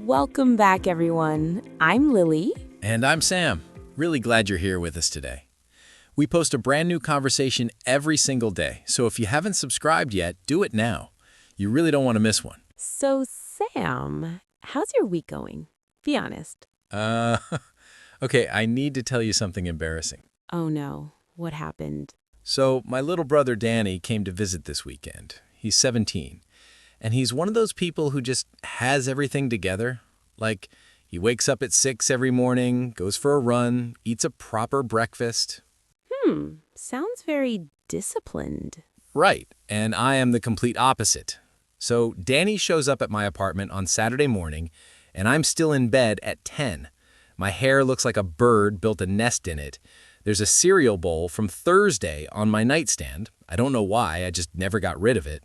Welcome back, everyone. I'm Lily. And I'm Sam. Really glad you're here with us today. We post a brand new conversation every single day, so if you haven't subscribed yet, do it now. You really don't want to miss one. So, Sam, how's your week going? Be honest. Uh, okay, I need to tell you something embarrassing. Oh no, what happened? So, my little brother Danny came to visit this weekend. He's 17, and he's one of those people who just has everything together. Like, he wakes up at 6 every morning, goes for a run, eats a proper breakfast. Sounds very disciplined. Right, and I am the complete opposite. So Danny shows up at my apartment on Saturday morning, and I'm still in bed at 10. My hair looks like a bird built a nest in it. There's a cereal bowl from Thursday on my nightstand. I don't know why, I just never got rid of it.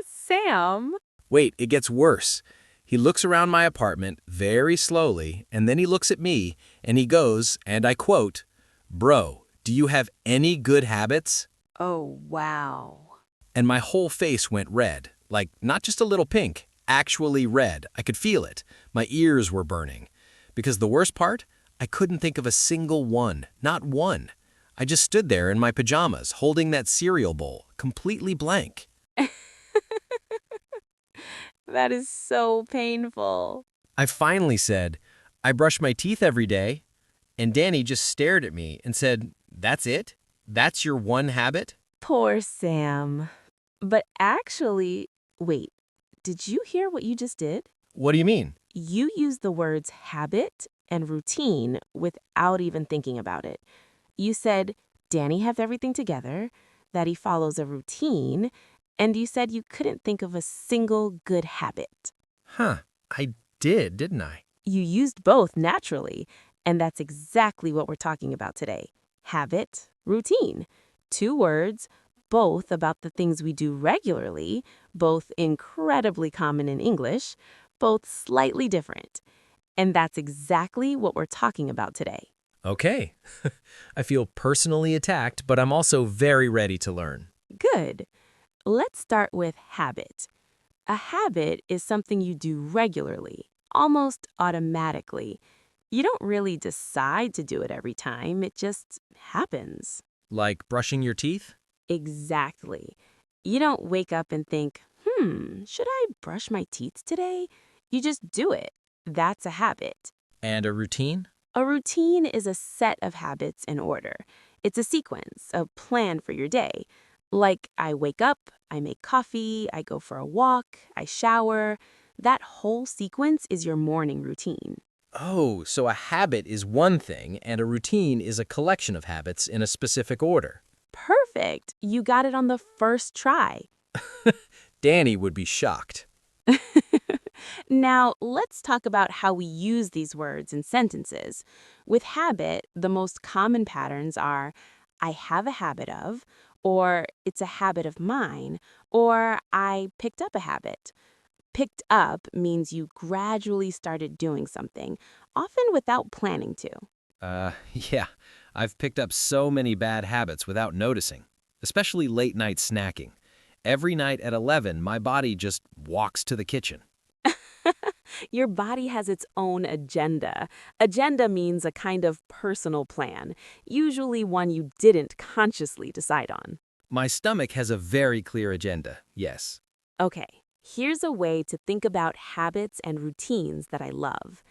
Sam? Wait, it gets worse. He looks around my apartment very slowly, and then he looks at me, and he goes, and I quote, "Bro, do you have any good habits?" Oh, wow. And my whole face went red, like not just a little pink, actually red. I could feel it. My ears were burning. Because the worst part, I couldn't think of a single one, not one. I just stood there in my pajamas, holding that cereal bowl, completely blank. That is so painful. I finally said, "I brush my teeth every day." And Danny just stared at me and said, "That's it? That's your one habit?" Poor Sam. But actually, wait, did you hear what you just did? What do you mean? You used the words habit and routine without even thinking about it. You said, Danny has everything together, that he follows a routine, and you said you couldn't think of a single good habit. Huh, I did, didn't I? You used both naturally, and that's exactly what we're talking about today. Habit, routine. Two words, both about the things we do regularly, both incredibly common in English, both slightly different. And that's exactly what we're talking about today. Okay. I feel personally attacked, but I'm also very ready to learn. Good. Let's start with habit. A habit is something you do regularly, almost automatically. You don't really decide to do it every time, it just happens. Like brushing your teeth? Exactly. You don't wake up and think, should I brush my teeth today? You just do it. That's a habit. And a routine? A routine is a set of habits in order. It's a sequence, a plan for your day. Like I wake up, I make coffee, I go for a walk, I shower. That whole sequence is your morning routine. Oh, so a habit is one thing, and a routine is a collection of habits in a specific order. Perfect. You got it on the first try. Danny would be shocked. Now, let's talk about how we use these words in sentences. With habit, the most common patterns are I have a habit of, or it's a habit of mine, or I picked up a habit. Picked up means you gradually started doing something, often without planning to. Yeah, I've picked up so many bad habits without noticing, especially late night snacking. Every night at 11, my body just walks to the kitchen. Your body has its own agenda. Agenda means a kind of personal plan, usually one you didn't consciously decide on. My stomach has a very clear agenda, yes. Okay, here's a way to think about habits and routines that I love.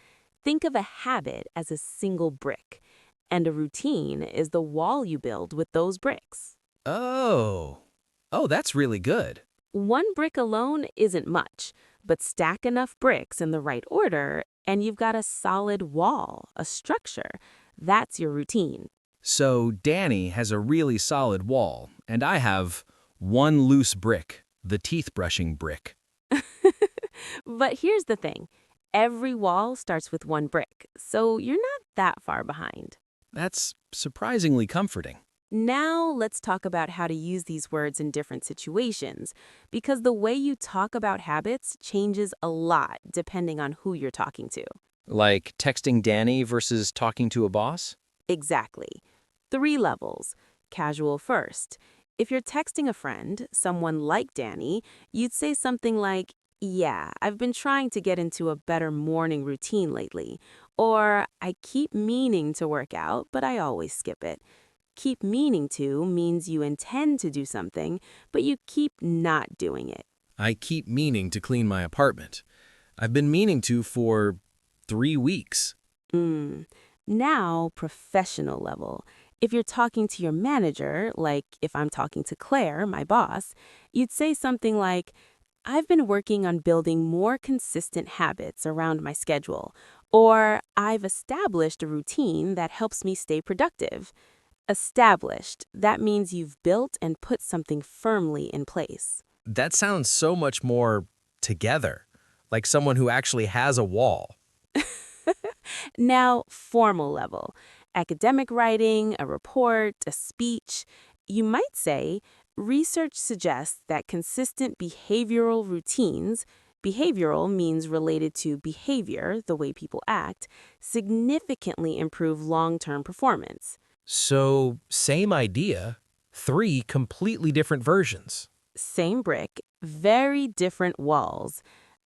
Think of a habit as a single brick, and a routine is the wall you build with those bricks. Oh, that's really good. One brick alone isn't much, but stack enough bricks in the right order, and you've got a solid wall, a structure. That's your routine. So Danny has a really solid wall, and I have one loose brick, the teeth brushing brick. But here's the thing. Every wall starts with one brick, so you're not that far behind. That's surprisingly comforting. Now let's talk about how to use these words in different situations, because the way you talk about habits changes a lot depending on who you're talking to. Like texting Danny versus talking to a boss? Exactly. 3 levels. Casual first. If you're texting a friend, someone like Danny, you'd say something like, Yeah, I've been trying to get into a better morning routine lately. Or I keep meaning to work out, but I always skip it. Keep meaning to means you intend to do something, but you keep not doing it. I keep meaning to clean my apartment. I've been meaning to for 3 weeks. Mm. Now, professional level. If you're talking to your manager, like if I'm talking to Claire, my boss, you'd say something like, I've been working on building more consistent habits around my schedule, or I've established a routine that helps me stay productive. Established, that means you've built and put something firmly in place. That sounds so much more together, like someone who actually has a wall. Now, formal level. Academic writing, a report, a speech. You might say, research suggests that consistent behavioral routines, behavioral means related to behavior, the way people act, significantly improve long-term performance. So, same idea, three completely different versions. Same brick, very different walls.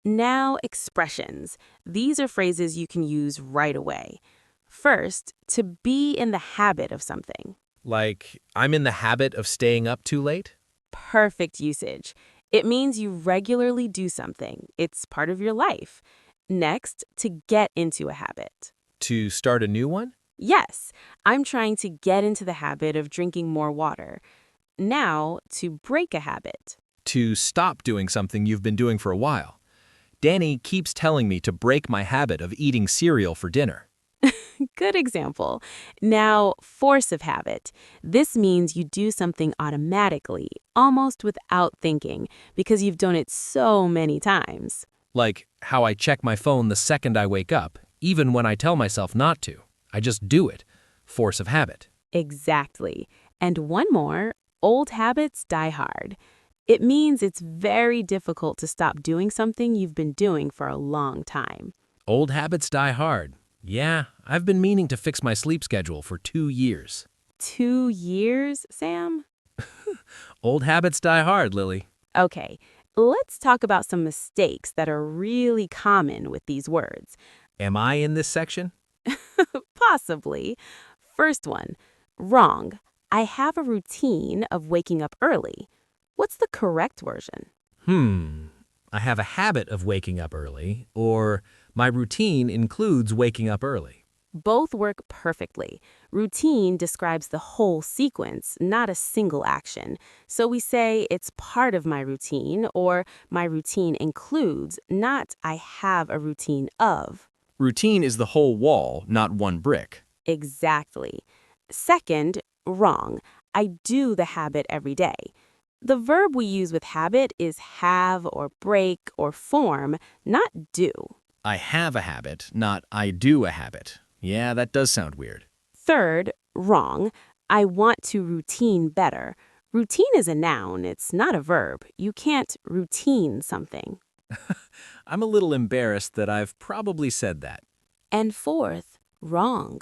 Now, expressions. These are phrases you can use right away. First, to be in the habit of something. Like, I'm in the habit of staying up too late? Perfect usage. It means you regularly do something. It's part of your life. Next, to get into a habit. To start a new one? Yes, I'm trying to get into the habit of drinking more water. Now, to break a habit. To stop doing something you've been doing for a while. Danny keeps telling me to break my habit of eating cereal for dinner. Good example. Now, force of habit. This means you do something automatically, almost without thinking, because you've done it so many times. Like how I check my phone the second I wake up, even when I tell myself not to. I just do it. Force of habit. Exactly. And one more, old habits die hard. It means it's very difficult to stop doing something you've been doing for a long time. Old habits die hard. Yeah, I've been meaning to fix my sleep schedule for 2 years. 2 years, Sam? Old habits die hard, Lily. Okay, let's talk about some mistakes that are really common with these words. Am I in this section? Possibly. First one, wrong. I have a routine of waking up early. What's the correct version? I have a habit of waking up early, or my routine includes waking up early. Both work perfectly. Routine describes the whole sequence, not a single action. So we say it's part of my routine or my routine includes, not I have a routine of. Routine is the whole wall, not one brick. Exactly. Second, wrong. I do the habit every day. The verb we use with habit is have or break or form, not do. I have a habit, not I do a habit. Yeah, that does sound weird. Third, wrong. I want to routine better. Routine is a noun, it's not a verb. You can't routine something. I'm a little embarrassed that I've probably said that. And fourth, wrong.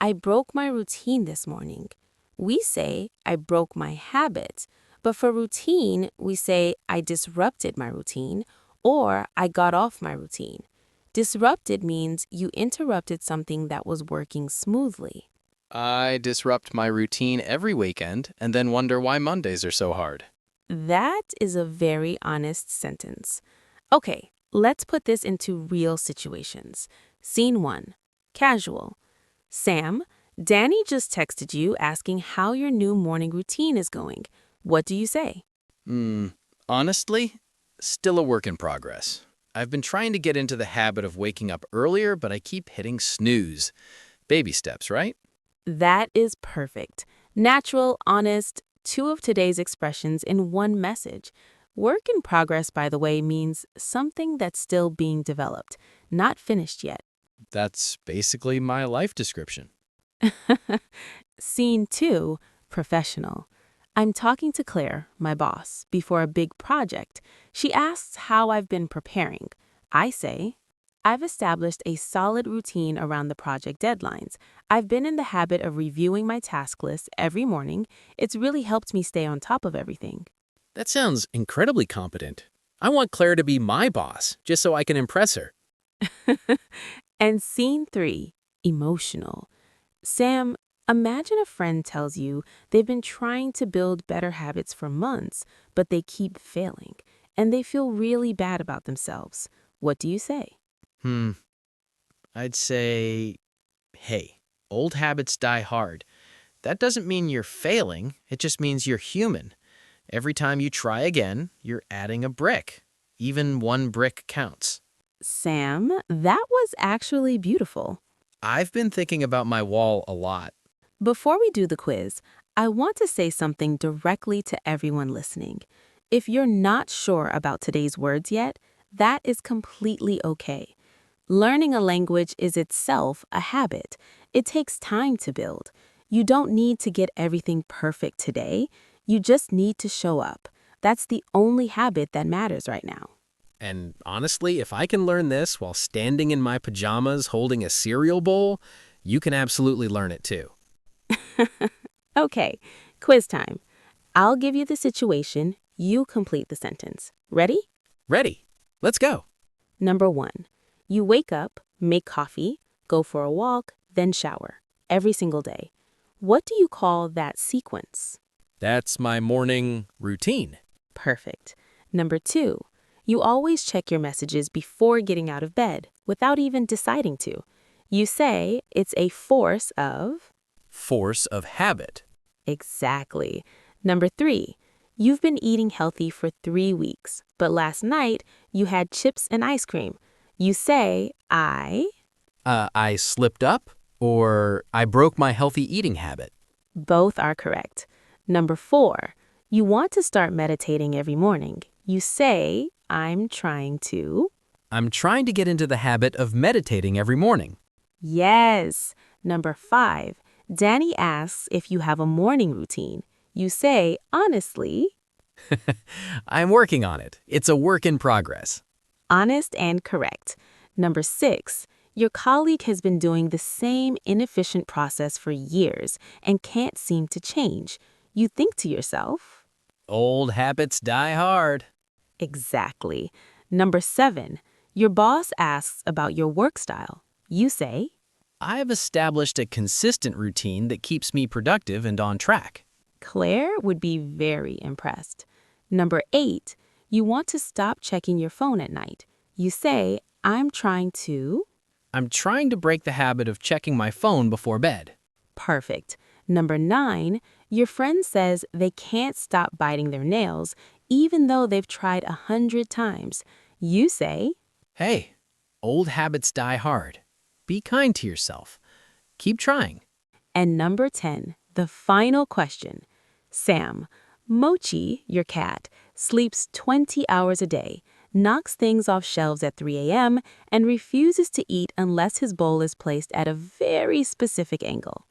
I broke my routine this morning. We say I broke my habit, but for routine, we say I disrupted my routine or I got off my routine. Disrupted means you interrupted something that was working smoothly. I disrupt my routine every weekend and then wonder why Mondays are so hard. That is a very honest sentence. Okay, let's put this into real situations. Scene 1. Casual. Sam, Danny just texted you asking how your new morning routine is going. What do you say? Honestly, still a work in progress. I've been trying to get into the habit of waking up earlier, but I keep hitting snooze. Baby steps, right? That is perfect. Natural, honest, two of today's expressions in one message. Work in progress, by the way, means something that's still being developed, not finished yet. That's basically my life description. Scene 2, professional. I'm talking to Claire, my boss, before a big project. She asks how I've been preparing. I say, I've established a solid routine around the project deadlines. I've been in the habit of reviewing my task list every morning. It's really helped me stay on top of everything. That sounds incredibly competent. I want Claire to be my boss, just so I can impress her. And scene 3, emotional. Sam, imagine a friend tells you they've been trying to build better habits for months, but they keep failing, and they feel really bad about themselves. What do you say? I'd say, hey, old habits die hard. That doesn't mean you're failing, it just means you're human. Every time you try again, you're adding a brick. Even one brick counts. Sam, that was actually beautiful. I've been thinking about my wall a lot. Before we do the quiz, I want to say something directly to everyone listening. If you're not sure about today's words yet, that is completely okay. Learning a language is itself a habit. It takes time to build. You don't need to get everything perfect today. You just need to show up. That's the only habit that matters right now. And honestly, if I can learn this while standing in my pajamas holding a cereal bowl, you can absolutely learn it too. Okay, quiz time. I'll give you the situation. You complete the sentence. Ready? Ready? Let's go. Number 1. You wake up, make coffee, go for a walk, then shower. Every single day. What do you call that sequence? That's my morning routine. Perfect. Number 2. You always check your messages before getting out of bed, without even deciding to. You say it's a force of... Force of habit. Exactly. Number 3. You've been eating healthy for 3 weeks, but last night you had chips and ice cream. You say, I slipped up or I broke my healthy eating habit. Both are correct. Number 4. You want to start meditating every morning. You say, I'm trying to... I'm trying to get into the habit of meditating every morning. Yes. Number 5. Danny asks if you have a morning routine. You say, honestly, I'm working on it. It's a work in progress. honest and correct. Number 6. Your colleague has been doing the same inefficient process for years and can't seem to change. You think to yourself, Old habits die hard. exactly. Number 7. Your boss asks about your work style. You say, I've established a consistent routine that keeps me productive and on track. Claire would be very impressed. Number 8. You want to stop checking your phone at night. You say, I'm trying to... I'm trying to break the habit of checking my phone before bed. Perfect. Number 9. Your friend says they can't stop biting their nails even though they've tried 100 times. You say, Hey, old habits die hard. Be kind to yourself. Keep trying. and number 10, the final question. Sam, Mochi, your cat, sleeps 20 hours a day, knocks things off shelves at 3 a.m., and refuses to eat unless his bowl is placed at a very specific angle.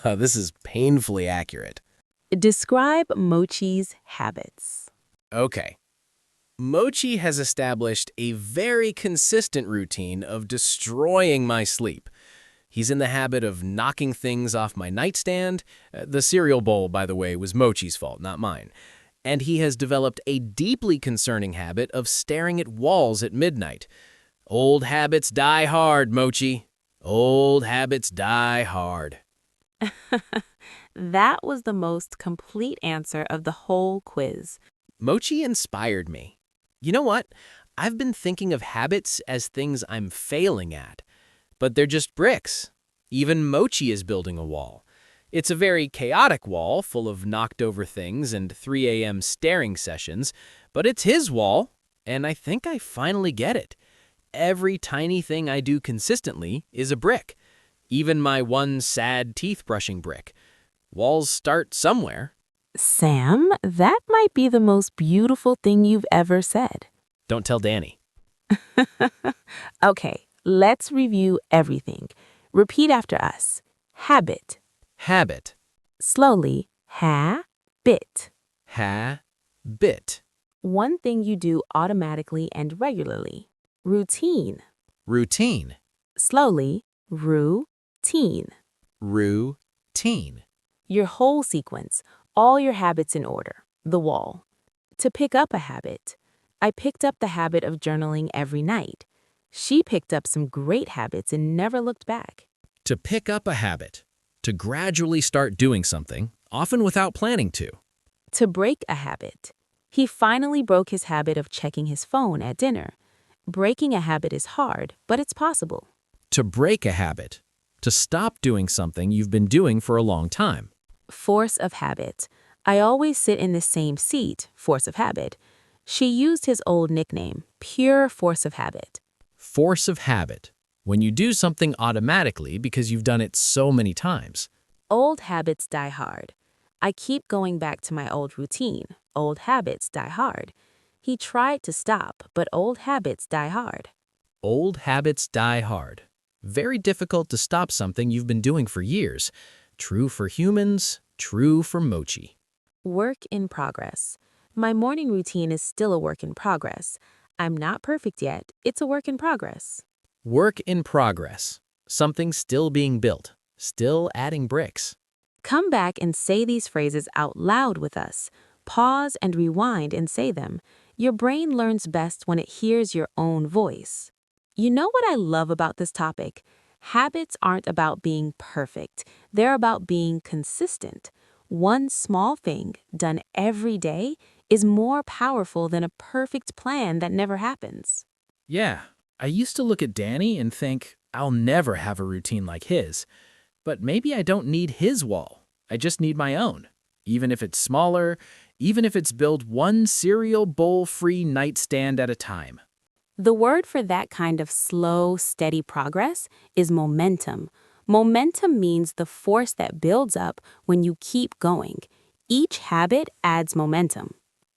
This is painfully accurate. Describe Mochi's habits. Okay. Mochi has established a very consistent routine of destroying my sleep. He's in the habit of knocking things off my nightstand. The cereal bowl, by the way, was Mochi's fault, not mine. And he has developed a deeply concerning habit of staring at walls at midnight. Old habits die hard, Mochi. Old habits die hard. That was the most complete answer of the whole quiz. Mochi inspired me. You know what? I've been thinking of habits as things I'm failing at, but they're just bricks. Even Mochi is building a wall. It's a very chaotic wall full of knocked over things and 3 a.m. staring sessions, but it's his wall, and I think I finally get it. Every tiny thing I do consistently is a brick. Even my one sad teeth brushing brick. Walls start somewhere. Sam, that might be the most beautiful thing you've ever said. Don't tell Danny. Okay, let's review everything. Repeat after us. Habit. Habit. Slowly. Ha-bit. Ha-bit. One thing you do automatically and regularly. Routine. Routine. Slowly. Routine. Routine. Your whole sequence. All your habits in order. The wall. To pick up a habit. I picked up the habit of journaling every night. She picked up some great habits and never looked back. To pick up a habit. To gradually start doing something, often without planning to. To break a habit. He finally broke his habit of checking his phone at dinner. Breaking a habit is hard, but it's possible. To break a habit. To stop doing something you've been doing for a long time. Force of habit. I always sit in the same seat, force of habit. She used his old nickname, pure force of habit. Force of habit. When you do something automatically because you've done it so many times. Old habits die hard. I keep going back to my old routine. Old habits die hard. He tried to stop, but old habits die hard. Old habits die hard. Very difficult to stop something you've been doing for years. True for humans, true for Mochi. Work in progress. My morning routine is still a work in progress. I'm not perfect yet. It's a work in progress. Work in progress. Something still being built. Still adding bricks. Come back and say these phrases out loud with us. Pause and rewind and say them. Your brain learns best when it hears your own voice. You know what I love about this topic? Habits aren't about being perfect. They're about being consistent. One small thing done every day is more powerful than a perfect plan that never happens. Yeah, I used to look at Danny and think, I'll never have a routine like his. But maybe I don't need his wall. I just need my own. Even if it's smaller, even if it's built one cereal bowl-free nightstand at a time. The word for that kind of slow, steady progress is momentum. Momentum means the force that builds up when you keep going. Each habit adds momentum.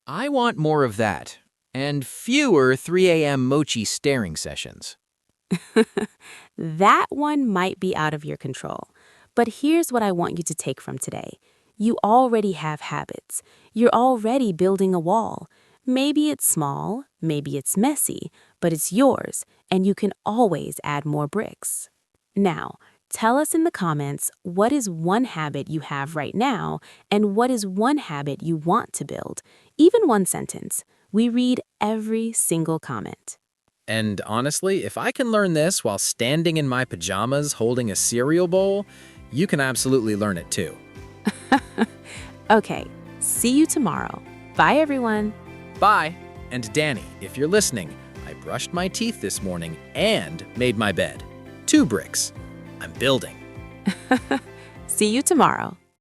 I want more of that. And fewer 3 a.m. Mochi staring sessions. That one might be out of your control. But here's what I want you to take from today. You already have habits. You're already building a wall. Maybe it's small, maybe it's messy, but it's yours, and you can always add more bricks. Now, tell us in the comments what is one habit you have right now and what is one habit you want to build. Even one sentence. We read every single comment. And honestly, if I can learn this while standing in my pajamas holding a cereal bowl, you can absolutely learn it too. Okay, see you tomorrow. Bye, everyone. Bye. And Danny, if you're listening, I brushed my teeth this morning and made my bed. 2 bricks. I'm building. See you tomorrow.